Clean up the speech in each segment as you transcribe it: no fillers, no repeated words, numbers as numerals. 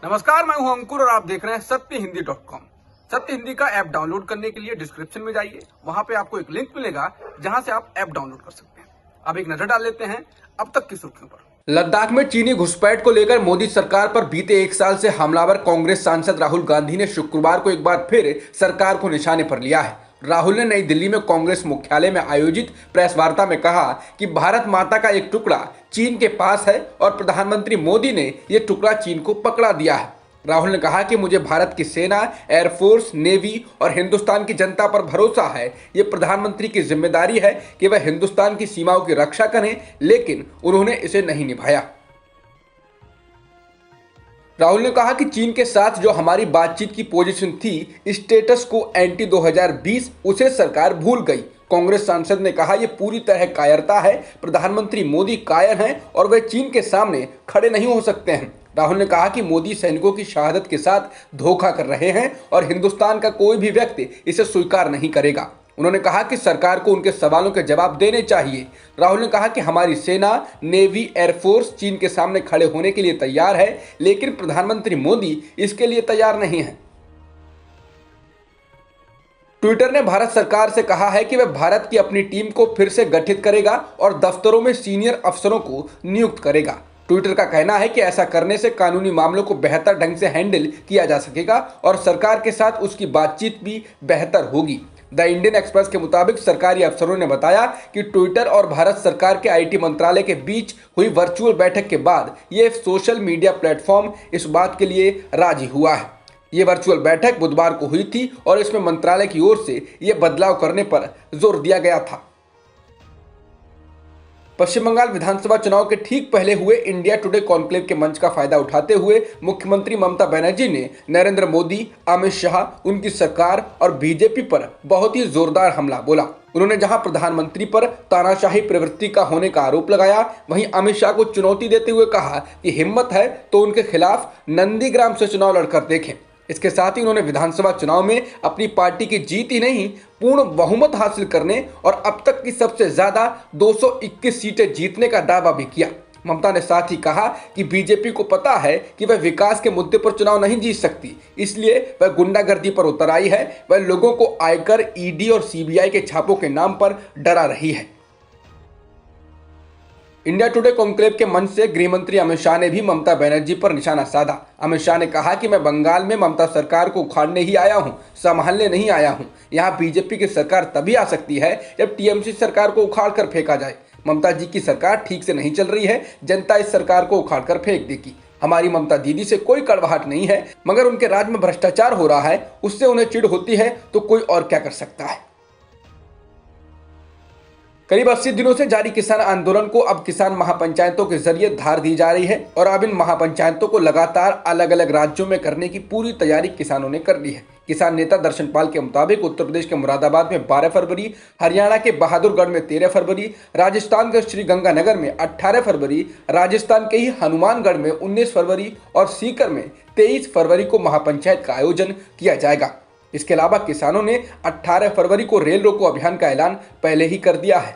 नमस्कार, मैं हूं अंकुर और आप देख रहे हैं सत्यहिंदी.com। सत्य हिंदी का ऐप डाउनलोड करने के लिए डिस्क्रिप्शन में जाइए, वहां पे आपको एक लिंक मिलेगा जहां से आप ऐप डाउनलोड कर सकते हैं। अब एक नजर डाल लेते हैं अब तक की सुर्खियों पर। लद्दाख में चीनी घुसपैठ को लेकर मोदी सरकार पर बीते एक साल से हमलावर कांग्रेस सांसद राहुल गांधी ने शुक्रवार को एक बार फिर सरकार को निशाने पर लिया है। राहुल ने नई दिल्ली में कांग्रेस मुख्यालय में आयोजित प्रेस वार्ता में कहा कि भारत माता का एक टुकड़ा चीन के पास है और प्रधानमंत्री मोदी ने यह टुकड़ा चीन को पकड़ा दिया है। राहुल ने कहा कि मुझे भारत की सेना, एयरफोर्स, नेवी और हिंदुस्तान की जनता पर भरोसा है। ये प्रधानमंत्री की जिम्मेदारी है कि वह हिंदुस्तान की सीमाओं की रक्षा करें, लेकिन उन्होंने इसे नहीं निभाया। राहुल ने कहा कि चीन के साथ जो हमारी बातचीत की पोजीशन थी, स्टेटस को एंटी 2020, उसे सरकार भूल गई। कांग्रेस सांसद ने कहा यह पूरी तरह कायरता है। प्रधानमंत्री मोदी कायर हैं और वे चीन के सामने खड़े नहीं हो सकते हैं। राहुल ने कहा कि मोदी सैनिकों की शहादत के साथ धोखा कर रहे हैं और हिंदुस्तान का कोई भी व्यक्ति इसे स्वीकार नहीं करेगा। उन्होंने कहा कि सरकार को उनके सवालों के जवाब देने चाहिए। राहुल ने कहा कि हमारी सेना, नेवी, एयरफोर्स चीन के सामने खड़े होने के लिए तैयार है, लेकिन प्रधानमंत्री मोदी इसके लिए तैयार नहीं है। ट्विटर ने भारत सरकार से कहा है कि वह भारत की अपनी टीम को फिर से गठित करेगा और दफ्तरों में सीनियर अफसरों को नियुक्त करेगा। ट्विटर का कहना है कि ऐसा करने से कानूनी मामलों को बेहतर ढंग से हैंडल किया जा सकेगा और सरकार के साथ उसकी बातचीत भी बेहतर होगी। द इंडियन एक्सप्रेस के मुताबिक सरकारी अफसरों ने बताया कि ट्विटर और भारत सरकार के आईटी मंत्रालय के बीच हुई वर्चुअल बैठक के बाद ये सोशल मीडिया प्लेटफॉर्म इस बात के लिए राजी हुआ है। ये वर्चुअल बैठक बुधवार को हुई थी और इसमें मंत्रालय की ओर से ये बदलाव करने पर जोर दिया गया था। पश्चिम बंगाल विधानसभा चुनाव के ठीक पहले हुए इंडिया टुडे कॉन्क्लेव के मंच का फायदा उठाते हुए मुख्यमंत्री ममता बनर्जी ने नरेंद्र मोदी, अमित शाह, उनकी सरकार और बीजेपी पर बहुत ही जोरदार हमला बोला। उन्होंने जहां प्रधानमंत्री पर तानाशाही प्रवृत्ति का होने का आरोप लगाया, वहीं अमित शाह को चुनौती देते हुए कहा कि हिम्मत है तो उनके खिलाफ नंदीग्राम से चुनाव लड़कर देखें। इसके साथ ही उन्होंने विधानसभा चुनाव में अपनी पार्टी की जीत ही नहीं, पूर्ण बहुमत हासिल करने और अब तक की सबसे ज्यादा 221 सीटें जीतने का दावा भी किया। ममता ने साथ ही कहा कि बीजेपी को पता है कि वह विकास के मुद्दे पर चुनाव नहीं जीत सकती, इसलिए वह गुंडागर्दी पर उतर आई है। वह लोगों को आयकर, ईडी और सीबीआई के छापों के नाम पर डरा रही है। इंडिया टुडे कॉन्क्लेव के मंच से गृहमंत्री अमित शाह ने भी ममता बनर्जी पर निशाना साधा। अमित शाह ने कहा कि मैं बंगाल में ममता सरकार को उखाड़ने ही आया हूं, संभालने नहीं आया हूं। यहां बीजेपी की सरकार तभी आ सकती है जब टीएमसी सरकार को उखाड़ कर फेंका जाए। ममता जी की सरकार ठीक से नहीं चल रही है, जनता इस सरकार को उखाड़ कर फेंक देगी। हमारी ममता दीदी से कोई कड़वाहट नहीं है, मगर उनके राज्य में भ्रष्टाचार हो रहा है, उससे उन्हें चिढ़ होती है, तो कोई और क्या कर सकता है। करीब 80 दिनों से जारी किसान आंदोलन को अब किसान महापंचायतों के जरिए धार दी जा रही है और अब इन महापंचायतों को लगातार अलग अलग राज्यों में करने की पूरी तैयारी किसानों ने कर ली है। किसान नेता दर्शन पाल के मुताबिक उत्तर प्रदेश के मुरादाबाद में 12 फरवरी, हरियाणा के बहादुरगढ़ में 13 फरवरी, राजस्थान के श्रीगंगानगर में 18 फरवरी, राजस्थान के ही हनुमानगढ़ में 19 फरवरी और सीकर में 23 फरवरी को महापंचायत का आयोजन किया जाएगा। इसके अलावा किसानों ने 18 फरवरी को रेल रोको अभियान का ऐलान पहले ही कर दिया है।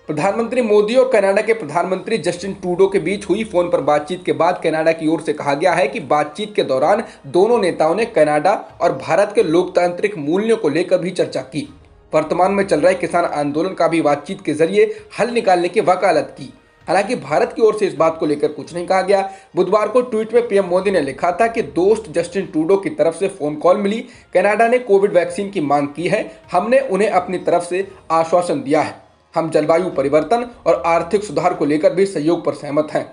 प्रधानमंत्री मोदी और कनाडा के प्रधानमंत्री जस्टिन ट्रूडो के बीच हुई फोन पर बातचीत के बाद कनाडा की ओर से कहा गया है कि बातचीत के दौरान दोनों नेताओं ने कनाडा और भारत के लोकतांत्रिक मूल्यों को लेकर भी चर्चा की। वर्तमान में चल रहे किसान आंदोलन का भी बातचीत के जरिए हल निकालने की वकालत की। हालांकि भारत की ओर से इस बात को लेकर कुछ नहीं कहा गया। बुधवार को ट्वीट में पीएम मोदी ने लिखा था कि दोस्त जस्टिन ट्रूडो की तरफ से फोन कॉल मिली। कनाडा ने कोविड वैक्सीन की मांग की है, हमने उन्हें अपनी तरफ से आश्वासन दिया है। हम जलवायु परिवर्तन और आर्थिक सुधार को लेकर भी सहयोग पर सहमत हैं।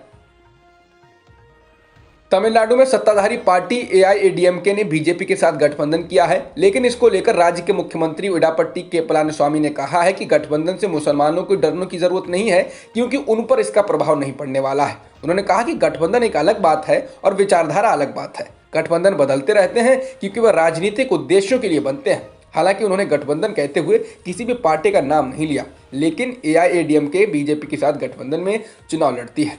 तमिलनाडु में सत्ताधारी पार्टी एआईएडीएमके ने बीजेपी के साथ गठबंधन किया है, लेकिन इसको लेकर राज्य के मुख्यमंत्री इडापट्टी के पलानीस्वामी ने कहा है कि गठबंधन से मुसलमानों को डरने की जरूरत नहीं है, क्योंकि उन पर इसका प्रभाव नहीं पड़ने वाला है। उन्होंने कहा कि गठबंधन एक अलग बात है और विचारधारा अलग बात है। गठबंधन बदलते रहते हैं क्योंकि वह राजनीतिक उद्देश्यों के लिए बनते हैं। हालांकि उन्होंने गठबंधन कहते हुए किसी भी पार्टी का नाम नहीं लिया, लेकिन एआईएडीएमके बीजेपी के साथ गठबंधन में चुनाव लड़ती है।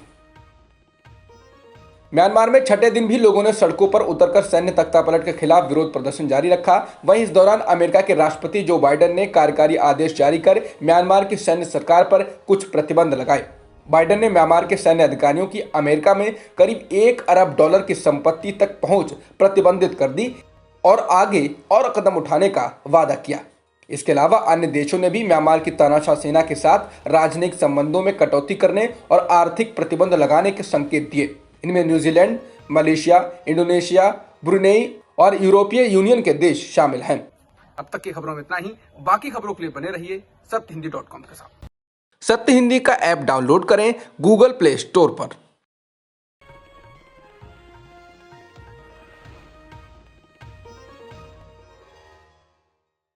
म्यांमार में छठे दिन भी लोगों ने सड़कों पर उतरकर सैन्य तख्तापलट के खिलाफ विरोध प्रदर्शन जारी रखा। वहीं इस दौरान अमेरिका के राष्ट्रपति जो बाइडेन ने कार्यकारी आदेश जारी कर म्यांमार की सैन्य सरकार पर कुछ प्रतिबंध लगाए। बाइडेन ने म्यांमार के सैन्य अधिकारियों की अमेरिका में करीब $1 अरब की संपत्ति तक पहुंच प्रतिबंधित कर दी और आगे और कदम उठाने का वादा किया। इसके अलावा अन्य देशों ने भी म्यांमार की तानाशाह सेना के साथ राजनयिक संबंधों में कटौती करने और आर्थिक प्रतिबंध लगाने के संकेत दिए। इनमें न्यूजीलैंड, मलेशिया, इंडोनेशिया, ब्रुनेई और यूरोपीय यूनियन के देश शामिल हैं। अब तक की खबरों में इतना ही। बाकी खबरों के लिए बने रहिए सत्यहिंदी.com के साथ। सत्य हिंदी का ऐप डाउनलोड करें गूगल प्ले स्टोर पर।